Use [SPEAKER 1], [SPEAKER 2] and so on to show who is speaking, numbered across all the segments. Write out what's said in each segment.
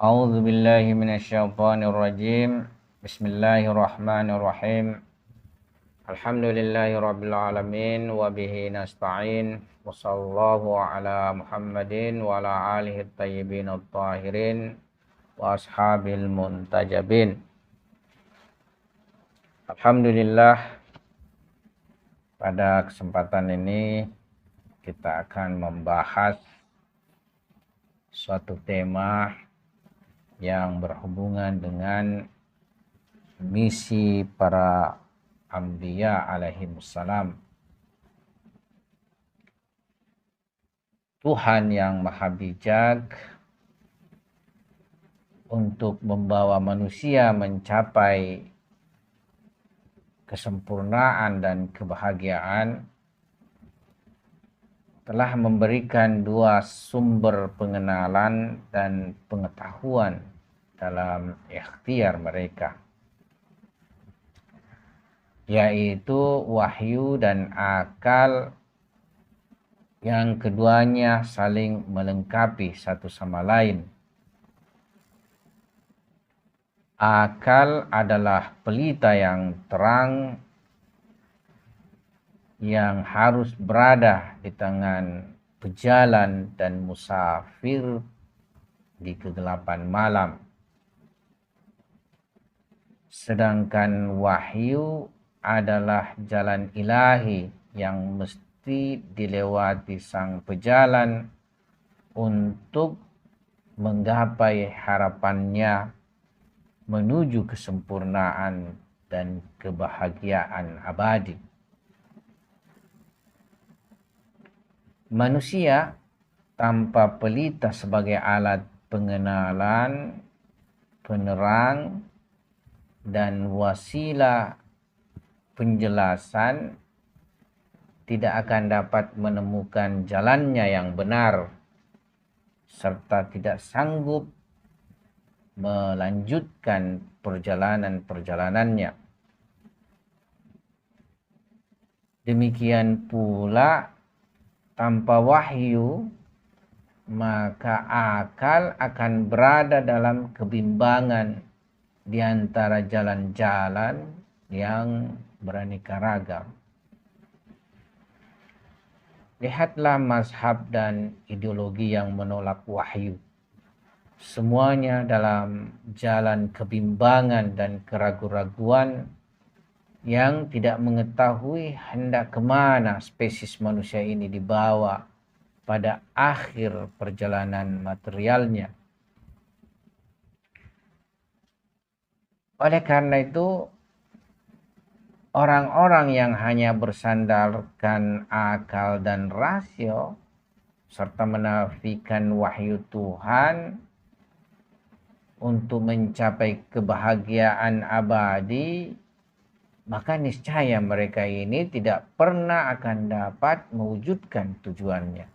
[SPEAKER 1] A'udzu billahi minasyaitonir rajim. Bismillahirrahmanirrahim. Alhamdulillahi rabbil alamin wa bihi nasta'in. Wa sallallahu ala Muhammadin wa ala alihi thayyibin at-tahirin wa ashabil muntajabin. Alhamdulillah, pada kesempatan ini kita akan membahas suatu tema yang berhubungan dengan misi para anbiya alaihimussalam. Tuhan yang maha bijak untuk membawa manusia mencapai kesempurnaan dan kebahagiaan telah memberikan dua sumber pengenalan dan pengetahuan dalam ikhtiar mereka, yaitu wahyu dan akal, yang keduanya saling melengkapi satu sama lain. Akal adalah pelita yang terang yang harus berada di tangan pejalan dan musafir di kegelapan malam. Sedangkan wahyu adalah jalan ilahi yang mesti dilewati sang pejalan untuk menggapai harapannya menuju kesempurnaan dan kebahagiaan abadi. Manusia tanpa pelita sebagai alat pengenalan, penerang, dan wasilah penjelasan tidak akan dapat menemukan jalannya yang benar, serta tidak sanggup melanjutkan perjalanan-perjalanannya. Demikian pula tanpa wahyu, maka akal akan berada dalam kebimbangan di antara jalan-jalan yang beraneka ragam. Lihatlah mazhab dan ideologi yang menolak wahyu. Semuanya dalam jalan kebimbangan dan keraguan-raguan yang tidak mengetahui hendak kemana spesies manusia ini dibawa pada akhir perjalanan materialnya. Oleh karena itu, orang-orang yang hanya bersandarkan akal dan rasio serta menafikan wahyu Tuhan untuk mencapai kebahagiaan abadi, maka niscaya mereka ini tidak pernah akan dapat mewujudkan tujuannya.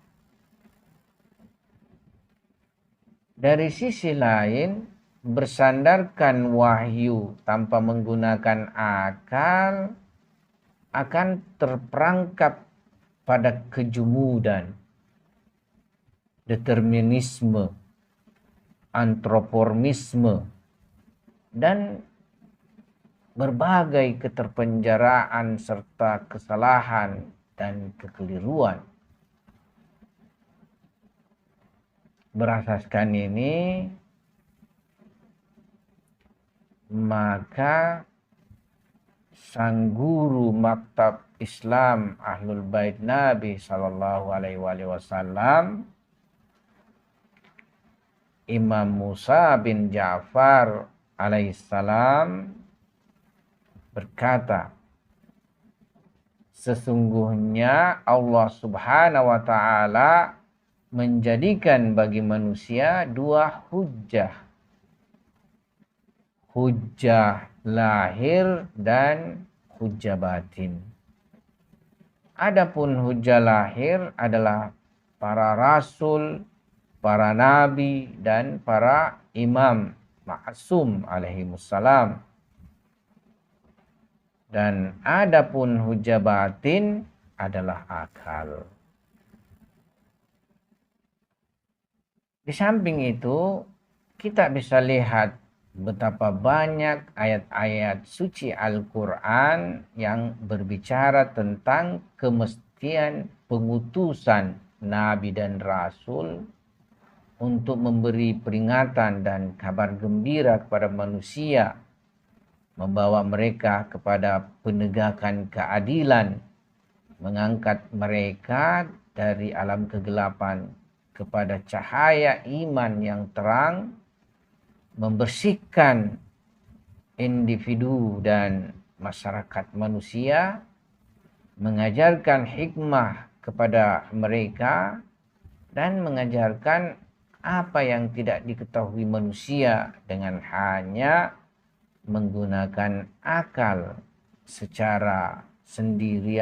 [SPEAKER 1] Dari sisi lain, bersandarkan wahyu tanpa menggunakan akal akan terperangkap pada kejumudan, determinisme, antropormisme, dan berbagai keterpenjaraan serta kesalahan dan kekeliruan. Berasaskan ini, maka sang guru maktab Islam Ahlul Bait Nabi Sallallahu Alaihi Wasallam, Imam Musa bin Ja'far alaihissalam, berkata, sesungguhnya Allah Subhanahu wa ta'ala menjadikan bagi manusia dua hujjah. Hujjah lahir dan hujjah batin. Adapun hujjah lahir adalah para rasul, para nabi, dan para imam ma'sum alaihimussalam. Dan adapun hujjah batin adalah akal. Di samping itu, kita bisa lihat betapa banyak ayat-ayat suci Al-Quran yang berbicara tentang kemestian pengutusan Nabi dan Rasul untuk memberi peringatan dan kabar gembira kepada manusia, membawa mereka kepada penegakan keadilan, mengangkat mereka dari alam kegelapan kepada cahaya iman yang terang, membersihkan individu dan masyarakat manusia, mengajarkan hikmah kepada mereka, dan mengajarkan apa yang tidak diketahui manusia dengan hanya menggunakan akal secara sendiri,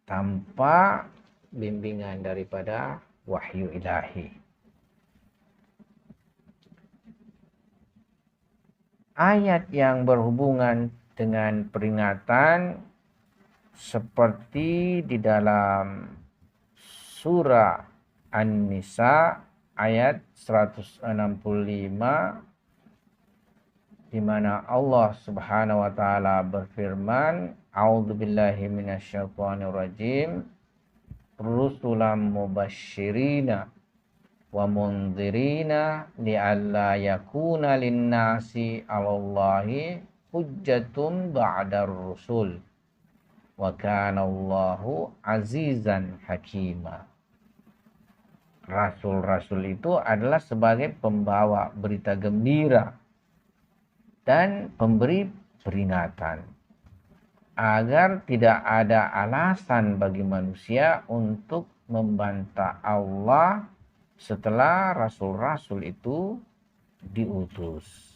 [SPEAKER 1] tanpa bimbingan daripada wahyu ilahi. Ayat yang berhubungan dengan peringatan seperti di dalam surah An-Nisa ayat 165, di mana Allah Subhanahu wa taala berfirman, A'udzubillahi minasyaitonirrajim, rusulan mubasysyirina wa mundzirina li'alla yakuna linnasi 'alallahi hujjatun ba'dar rusul wa kana Allahu azizan hakima. Rasul-rasul itu adalah sebagai pembawa berita gembira dan pemberi peringatan agar tidak ada alasan bagi manusia untuk membantah Allah setelah rasul-rasul itu diutus.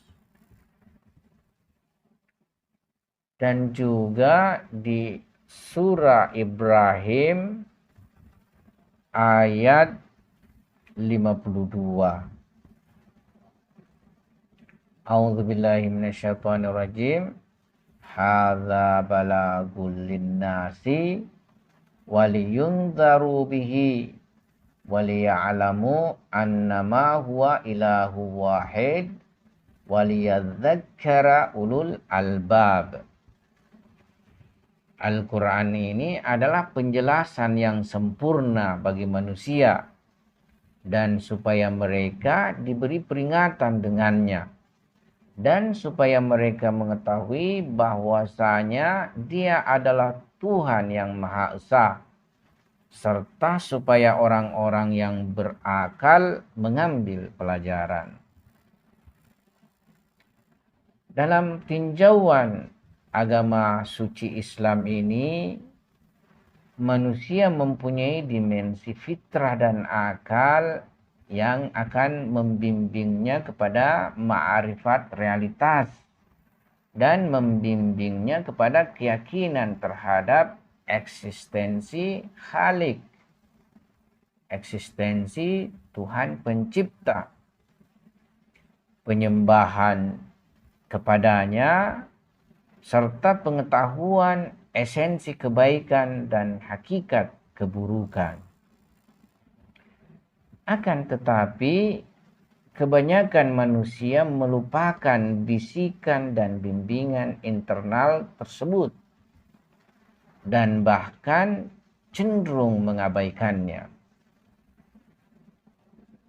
[SPEAKER 1] Dan juga di surah Ibrahim ayat 52. A'udzubillahi minasyaitonirrajim. Hadza balagul linnasi waliyunzaru bihi waliya'lamu annama huwa ilahu wahid waliyadzakkara ulul albab. Al-Quran ini adalah penjelasan yang sempurna bagi manusia, dan supaya mereka diberi peringatan dengannya, dan supaya mereka mengetahui bahwasanya Dia adalah Tuhan yang Maha Esa, serta supaya orang-orang yang berakal mengambil pelajaran. Dalam tinjauan agama suci Islam ini, manusia mempunyai dimensi fitrah dan akal yang akan membimbingnya kepada ma'rifat realitas dan membimbingnya kepada keyakinan terhadap eksistensi Khalik, eksistensi Tuhan pencipta, penyembahan kepadanya, serta pengetahuan esensi kebaikan dan hakikat keburukan. Akan tetapi, kebanyakan manusia melupakan bisikan dan bimbingan internal tersebut, dan bahkan cenderung mengabaikannya.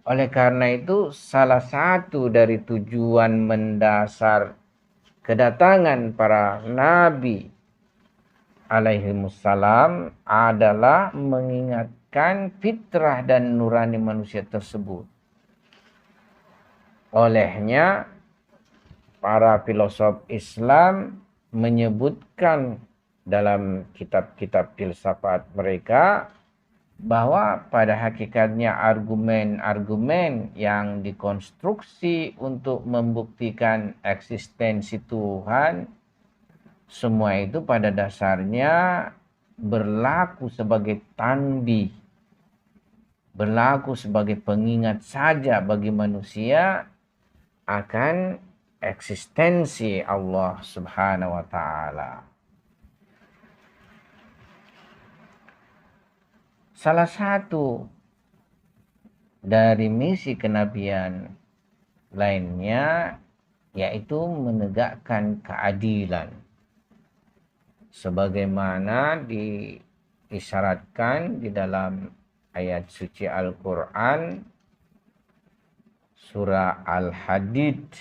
[SPEAKER 1] Oleh karena itu, salah satu dari tujuan mendasar kedatangan para nabi alaihimussalam adalah mengingatkan fitrah dan nurani manusia tersebut. Olehnya, para filosof Islam menyebutkan dalam kitab-kitab filsafat mereka bahwa pada hakikatnya argumen-argumen yang dikonstruksi untuk membuktikan eksistensi Tuhan, semua itu pada dasarnya berlaku sebagai tanbih, berlaku sebagai pengingat saja bagi manusia akan eksistensi Allah Subhanahu wa taala. Salah satu dari misi kenabian lainnya, yaitu menegakkan keadilan sebagaimana diisyaratkan di dalam ayat suci Al-Quran surah Al-Hadid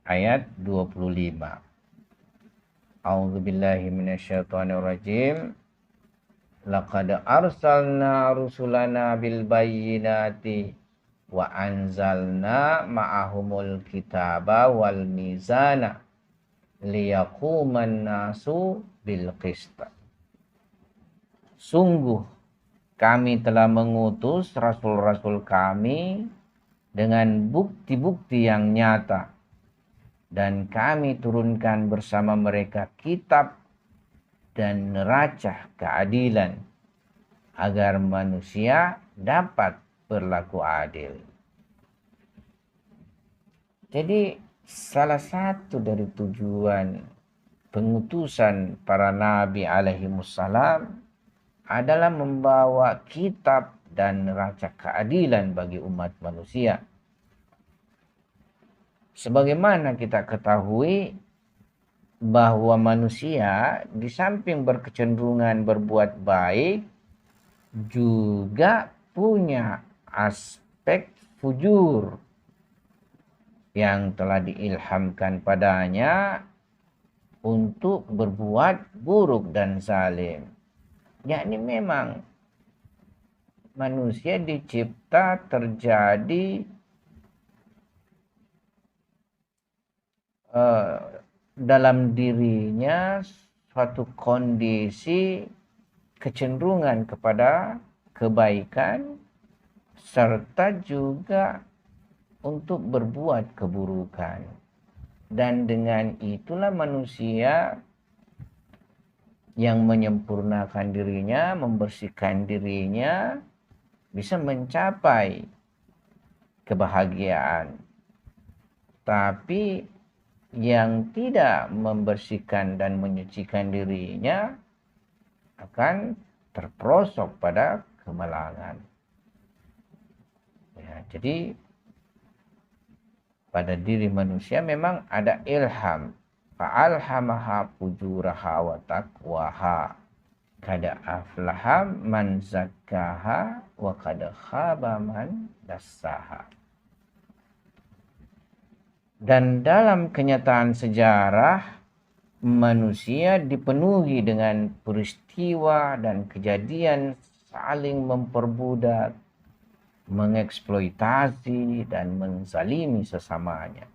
[SPEAKER 1] ayat 25. A'udzubillahi minasyaitonirrajim. Laqad arsalna rusulana bil bayyinati wa anzalna ma'ahumul kitaba wal mizana liyaquman nasu bil qist. Sungguh kami telah mengutus rasul-rasul kami dengan bukti-bukti yang nyata, dan kami turunkan bersama mereka kitab dan neraca keadilan agar manusia dapat berlaku adil. Jadi salah satu dari tujuan pengutusan para nabi alaihimussalam adalah membawa kitab dan neraca keadilan bagi umat manusia. Sebagaimana kita ketahui bahwa manusia di samping berkecenderungan berbuat baik juga punya aspek fujur yang telah diilhamkan padanya untuk berbuat buruk dan zalim. Yakni memang manusia dicipta terjadi dalam dirinya suatu kondisi kecenderungan kepada kebaikan serta juga untuk berbuat keburukan. Dan dengan itulah manusia yang menyempurnakan dirinya, membersihkan dirinya, bisa mencapai kebahagiaan. Tapi yang tidak membersihkan dan menyucikan dirinya akan terperosok pada kemalangan. Ya, jadi pada diri manusia memang ada ilham. Fa'alhamaha fujuraha wa taqwaha. Kada aflaha man zakkaha wa kada khaba man dassaha. Dan dalam kenyataan sejarah, manusia dipenuhi dengan peristiwa dan kejadian saling memperbudak, mengeksploitasi, dan menzalimi sesamanya.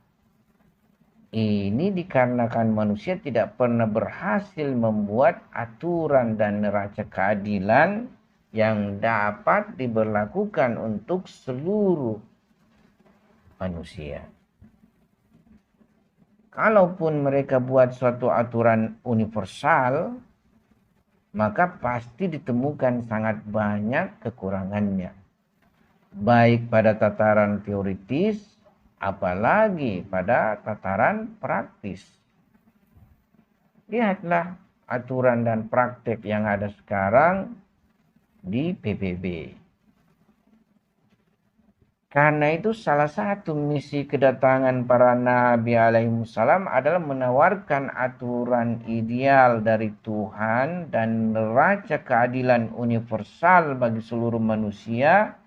[SPEAKER 1] Ini dikarenakan manusia tidak pernah berhasil membuat aturan dan neraca keadilan yang dapat diberlakukan untuk seluruh manusia. Kalaupun mereka buat suatu aturan universal, maka pasti ditemukan sangat banyak kekurangannya. Baik pada tataran teoritis, apalagi pada tataran praktis. Lihatlah aturan dan praktek yang ada sekarang di PBB. Karena itu salah satu misi kedatangan para nabi alaihissalam adalah menawarkan aturan ideal dari Tuhan dan neraca keadilan universal bagi seluruh manusia,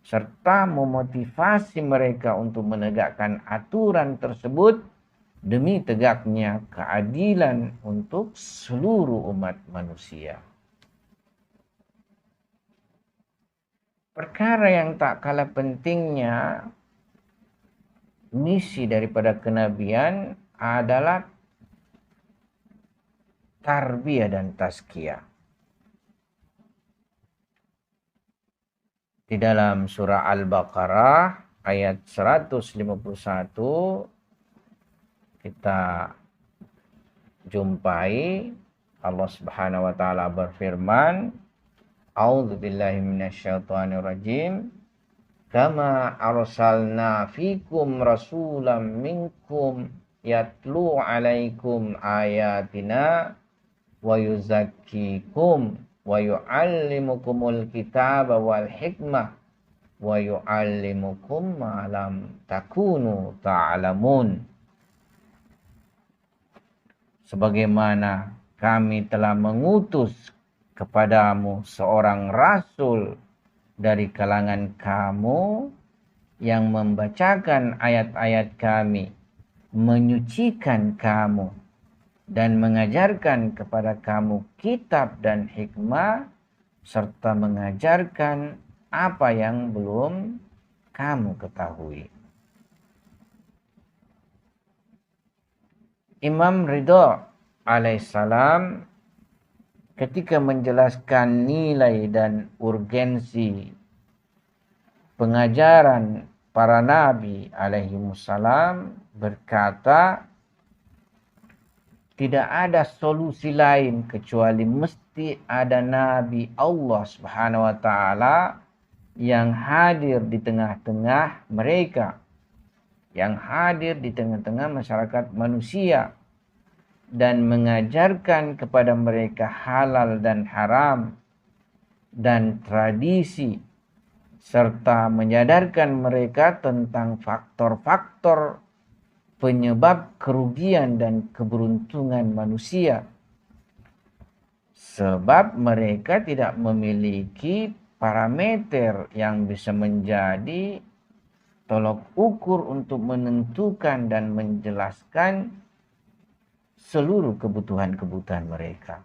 [SPEAKER 1] serta memotivasi mereka untuk menegakkan aturan tersebut demi tegaknya keadilan untuk seluruh umat manusia. Perkara yang tak kalah pentingnya, misi daripada kenabian adalah tarbiyah dan tazkiyah. Di dalam surah Al-Baqarah ayat 151 kita jumpai Allah Subhanahu wa taala berfirman, A'udzubillahi minasyaitonirrajim. Kama arsalna fikum rasulam minkum yatlu alaikum ayatina wa yuzakkikum wa yu'allimukumul kitaba wal hikmah wa yu'allimukum ma lam takunu ta'lamun. Sebagaimana kami telah mengutus kepadamu seorang rasul dari kalangan kamu yang membacakan ayat-ayat kami, menyucikan kamu, dan mengajarkan kepada kamu kitab dan hikmah, serta mengajarkan apa yang belum kamu ketahui. Imam Ridho alaihissalam ketika menjelaskan nilai dan urgensi pengajaran para nabi alaihimussalam berkata, tidak ada solusi lain kecuali mesti ada nabi Allah Subhanahu wa taala yang hadir di tengah-tengah mereka, yang hadir di tengah-tengah masyarakat manusia dan mengajarkan kepada mereka halal dan haram dan tradisi, serta menyadarkan mereka tentang faktor-faktor penyebab kerugian dan keberuntungan manusia, sebab mereka tidak memiliki parameter yang bisa menjadi tolok ukur untuk menentukan dan menjelaskan seluruh kebutuhan-kebutuhan mereka.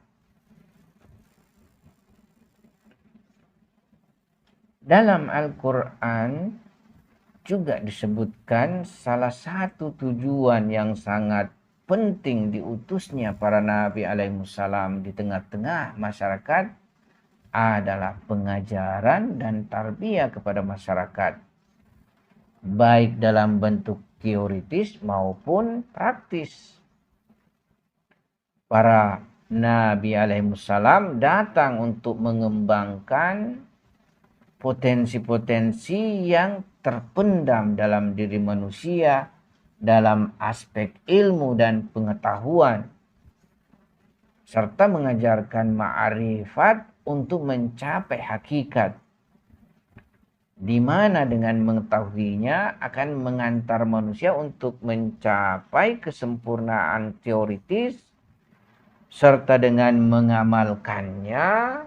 [SPEAKER 1] Dalam Al-Quran juga disebutkan salah satu tujuan yang sangat penting diutusnya para nabi alaihissalam di tengah-tengah masyarakat adalah pengajaran dan tarbiyah kepada masyarakat, baik dalam bentuk teoritis maupun praktis. Para nabi alaihissalam datang untuk mengembangkan potensi-potensi yang terpendam dalam diri manusia dalam aspek ilmu dan pengetahuan, serta mengajarkan ma'rifat untuk mencapai hakikat, di mana dengan mengetahuinya akan mengantar manusia untuk mencapai kesempurnaan teoritis, serta dengan mengamalkannya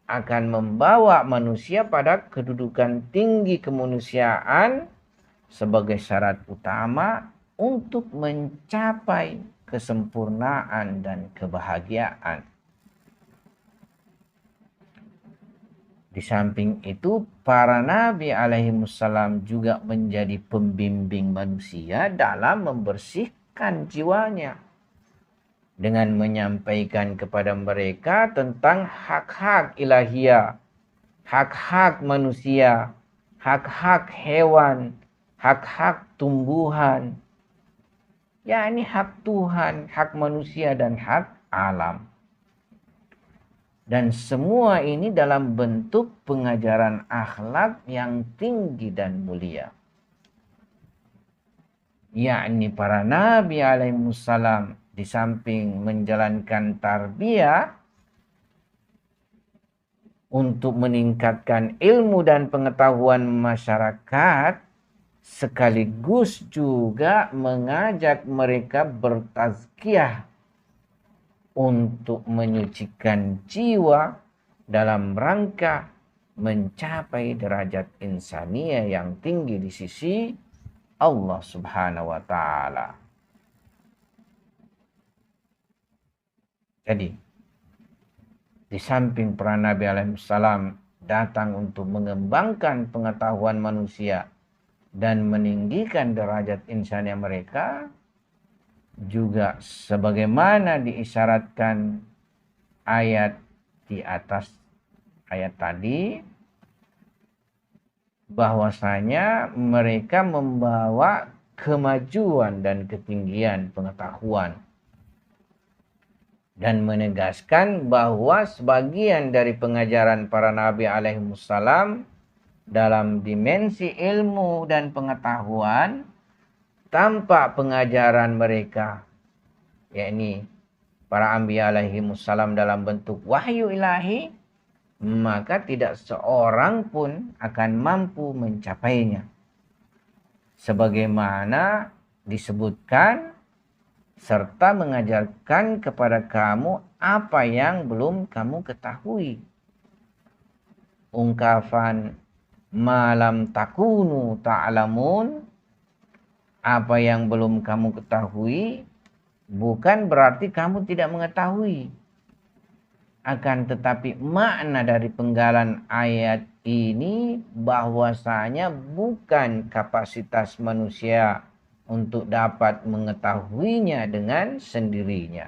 [SPEAKER 1] akan membawa manusia pada kedudukan tinggi kemanusiaan sebagai syarat utama untuk mencapai kesempurnaan dan kebahagiaan. Di samping itu, para nabi alaihimussalam juga menjadi pembimbing manusia dalam membersihkan jiwanya dengan menyampaikan kepada mereka tentang hak-hak ilahiyah, hak-hak manusia, hak-hak hewan, hak-hak tumbuhan, yakni hak Tuhan, hak manusia, dan hak alam. Dan semua ini dalam bentuk pengajaran akhlak yang tinggi dan mulia. Yakni para nabi alaihissalam di samping menjalankan tarbiyah untuk meningkatkan ilmu dan pengetahuan masyarakat, sekaligus juga mengajak mereka bertazkiyah untuk menyucikan jiwa dalam rangka mencapai derajat insaniyah yang tinggi di sisi Allah Subhanahu wa taala. Jadi, di samping para nabi alaihissalam datang untuk mengembangkan pengetahuan manusia dan meninggikan derajat insaniyah mereka, juga sebagaimana diisyaratkan ayat di atas ayat tadi, bahwasanya mereka membawa kemajuan dan ketinggian pengetahuan, dan menegaskan bahwa sebagian dari pengajaran para nabi alaihissalam dalam dimensi ilmu dan pengetahuan tanpa pengajaran mereka, yakni para anbiya alaihimussalam dalam bentuk wahyu ilahi, maka tidak seorang pun akan mampu mencapainya. Sebagaimana disebutkan serta mengajarkan kepada kamu apa yang belum kamu ketahui. Ungkapan malam takunu ta'lamun, apa yang belum kamu ketahui, bukan berarti kamu tidak mengetahui. Akan tetapi makna dari penggalan ayat ini bahwasanya bukan kapasitas manusia untuk dapat mengetahuinya dengan sendirinya.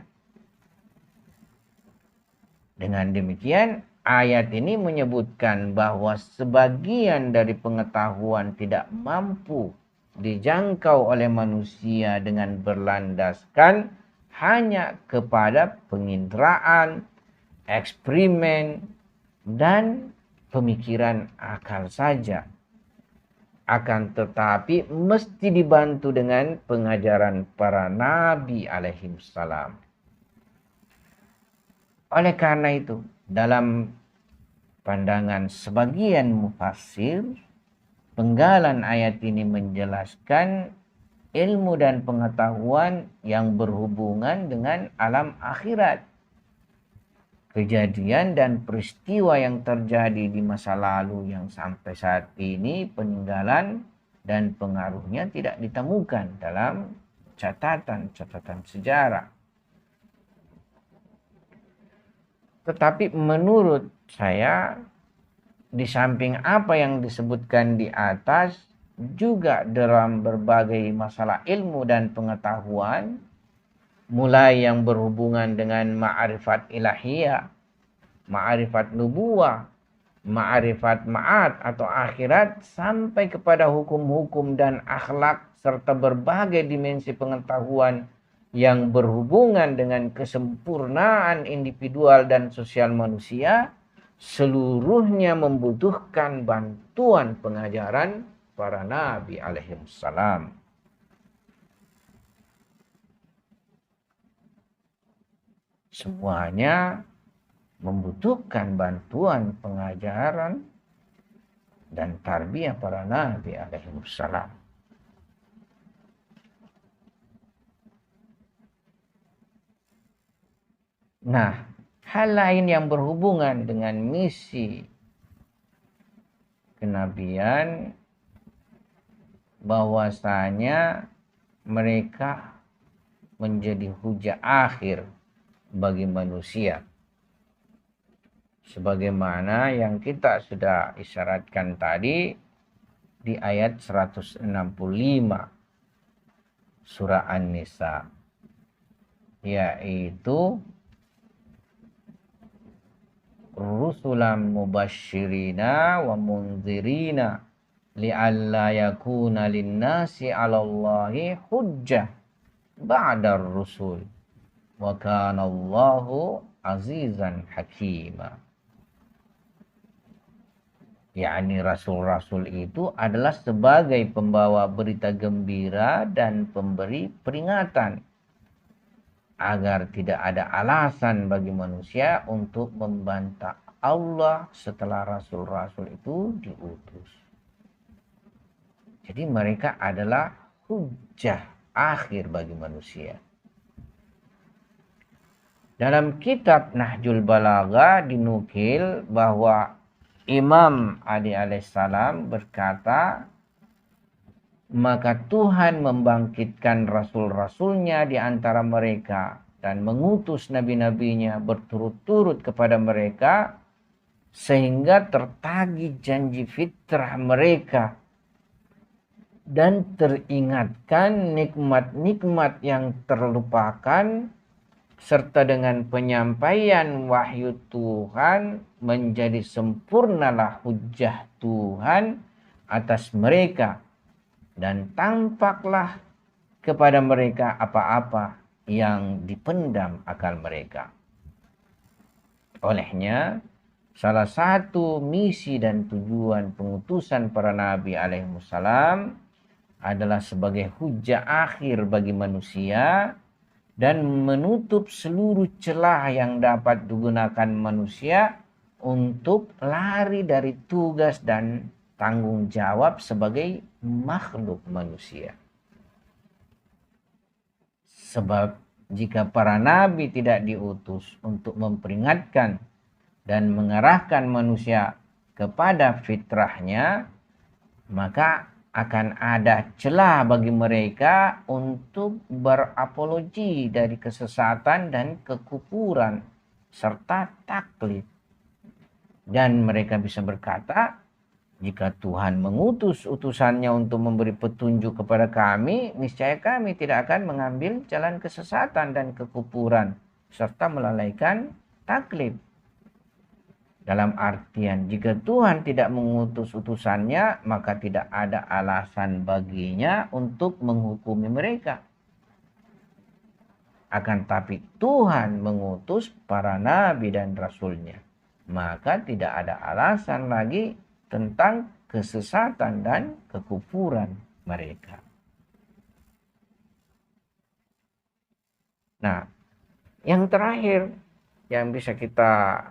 [SPEAKER 1] Dengan demikian, ayat ini menyebutkan bahwa sebagian dari pengetahuan tidak mampu dijangkau oleh manusia dengan berlandaskan hanya kepada penginderaan, eksperimen, dan pemikiran akal saja. Akan tetapi mesti dibantu dengan pengajaran para nabi alaihissalam. Oleh karena itu, dalam pandangan sebagian mufassir, penggalan ayat ini menjelaskan ilmu dan pengetahuan yang berhubungan dengan alam akhirat. Kejadian dan peristiwa yang terjadi di masa lalu yang sampai saat ini peninggalan dan pengaruhnya tidak ditemukan dalam catatan sejarah. Tetapi menurut saya, di samping apa yang disebutkan di atas, juga dalam berbagai masalah ilmu dan pengetahuan, mulai yang berhubungan dengan ma'rifat ilahiyah, ma'rifat nubuwah, ma'rifat ma'ad atau akhirat, sampai kepada hukum-hukum dan akhlak, serta berbagai dimensi pengetahuan yang berhubungan dengan kesempurnaan individual dan sosial manusia, seluruhnya membutuhkan bantuan pengajaran para nabi alaihissalam. Semuanya membutuhkan bantuan pengajaran dan tarbiyah para nabi alaihissalam. Nah, hal lain yang berhubungan dengan misi kenabian, bahwasanya mereka menjadi hujah akhir bagi manusia, sebagaimana yang kita sudah isyaratkan tadi di ayat 165 surah An-Nisa, yaitu rusulan mubashirina wa munzirina li'alla yakuna linnasi 'alallahi hujjah ba'dar rusul wa kana Allahu azizan hakima. yakni rasul-rasul itu adalah sebagai pembawa berita gembira dan pemberi peringatan, agar tidak ada alasan bagi manusia untuk membantah Allah setelah rasul-rasul itu diutus. Jadi mereka adalah hujjah akhir bagi manusia. Dalam kitab Nahjul Balaghah dinukil bahwa Imam Ali alaihissalam berkata, maka Tuhan membangkitkan rasul-rasulnya di antara mereka dan mengutus nabi-nabinya berturut-turut kepada mereka, sehingga tertagih janji fitrah mereka dan teringatkan nikmat-nikmat yang terlupakan, serta dengan penyampaian wahyu Tuhan menjadi sempurnalah hujjah Tuhan atas mereka, dan tampaklah kepada mereka apa-apa yang dipendam akal mereka. Olehnya, salah satu misi dan tujuan pengutusan para nabi alaihissalam adalah sebagai hujjah akhir bagi manusia dan menutup seluruh celah yang dapat digunakan manusia untuk lari dari tugas dan tanggung jawab sebagai makhluk manusia. Sebab jika para nabi tidak diutus untuk memperingatkan dan mengarahkan manusia kepada fitrahnya, maka akan ada celah bagi mereka untuk berapologi dari kesesatan dan kekufuran serta taklid. Dan mereka bisa berkata, jika Tuhan mengutus utusannya untuk memberi petunjuk kepada kami, niscaya kami tidak akan mengambil jalan kesesatan dan kekufuran serta melalaikan taklid. Dalam artian, jika Tuhan tidak mengutus utusannya, maka tidak ada alasan baginya untuk menghukumi mereka. Akan tapi Tuhan mengutus para nabi dan rasulnya, maka tidak ada alasan lagi tentang kesesatan dan kekufuran mereka. Nah, yang terakhir yang bisa kita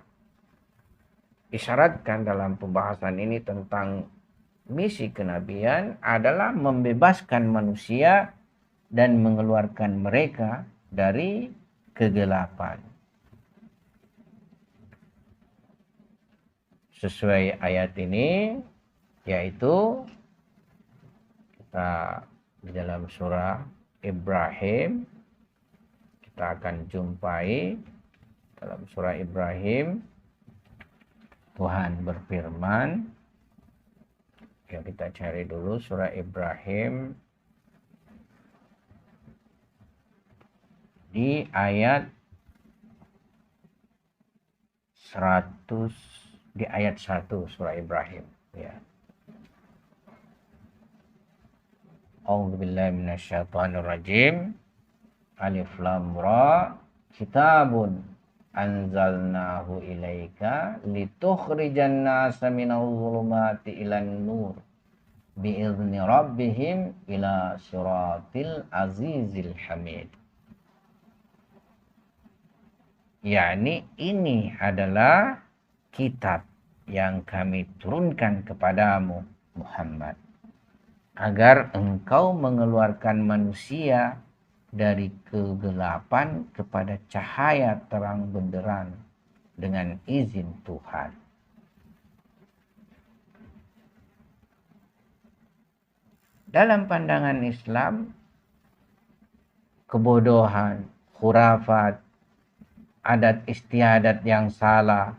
[SPEAKER 1] isyaratkan dalam pembahasan ini tentang misi kenabian adalah membebaskan manusia dan mengeluarkan mereka dari kegelapan. Sesuai ayat ini, yaitu kita di dalam surah Ibrahim, kita akan jumpai dalam surah Ibrahim, Tuhan berfirman, ya kita cari dulu surah Ibrahim di ayat 100, di ayat 1 surah Ibrahim, ya. A'udzubillahi minasyaitonirrajim. Alif lam ra, kitabun anzalnahu ilaika litukhrijan nasa minadh dhulumati ilan nur biizni rabbihim ila siratil azizil hamid. yakni ini adalah kitab yang kami turunkan kepadamu Muhammad, agar engkau mengeluarkan manusia dari kegelapan kepada cahaya terang benderang dengan izin Tuhan. Dalam pandangan Islam, kebodohan, khurafat, adat istiadat yang salah,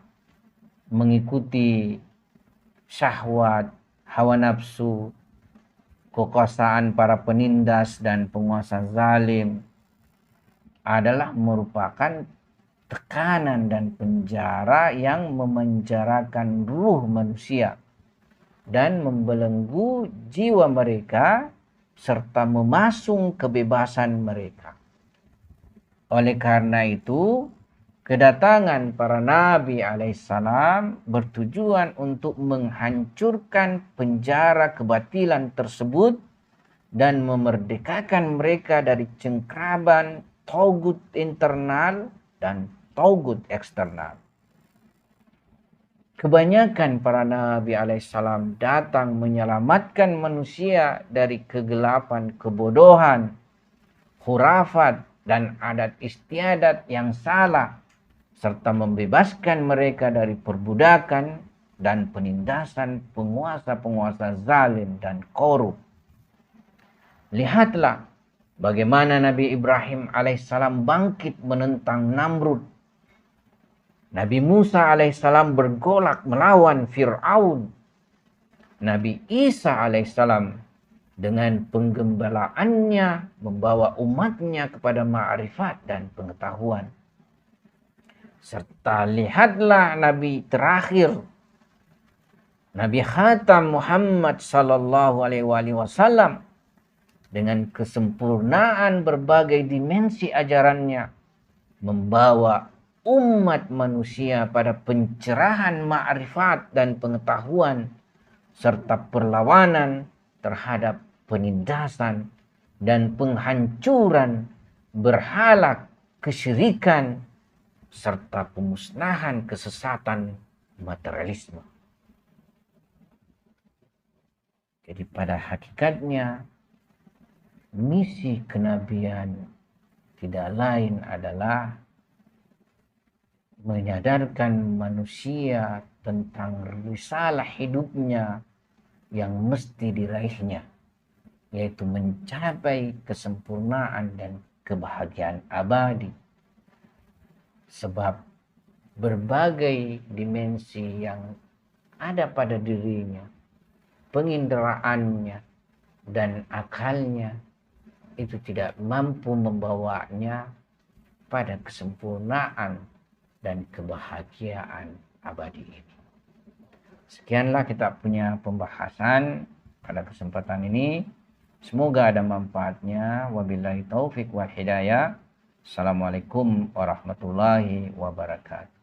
[SPEAKER 1] mengikuti syahwat, hawa nafsu, kekuasaan para penindas dan penguasa zalim adalah merupakan tekanan dan penjara yang memenjarakan ruh manusia dan membelenggu jiwa mereka serta memasung kebebasan mereka. Oleh karena itu, kedatangan para nabi alaihissalam bertujuan untuk menghancurkan penjara kebatilan tersebut dan memerdekakan mereka dari cengkraman taugut internal dan taugut eksternal. Kebanyakan para nabi alaihissalam datang menyelamatkan manusia dari kegelapan kebodohan, khurafat, dan adat istiadat yang salah, serta membebaskan mereka dari perbudakan dan penindasan penguasa-penguasa zalim dan korup. Lihatlah bagaimana Nabi Ibrahim alaihissalam bangkit menentang Namrud. Nabi Musa alaihissalam bergolak melawan Fir'aun. Nabi Isa alaihissalam dengan penggembalaannya membawa umatnya kepada ma'rifat dan pengetahuan. Serta lihatlah Nabi terakhir, Nabi Khatam Muhammad sallallahu alaihi wasallam dengan kesempurnaan berbagai dimensi ajarannya membawa umat manusia pada pencerahan ma'rifat dan pengetahuan serta perlawanan terhadap penindasan dan penghancuran berhala kesyirikan serta pemusnahan kesesatan materialisme. Jadi pada hakikatnya misi kenabian tidak lain adalah menyadarkan manusia tentang risalah hidupnya yang mesti diraihnya, yaitu mencapai kesempurnaan dan kebahagiaan abadi. Sebab berbagai dimensi yang ada pada dirinya, penginderaannya dan akalnya itu tidak mampu membawanya pada kesempurnaan dan kebahagiaan abadi ini. Sekianlah kita punya pembahasan pada kesempatan ini. Semoga ada manfaatnya. Wabillahi taufik wal hidayah. Assalamualaikum warahmatullahi wabarakatuh.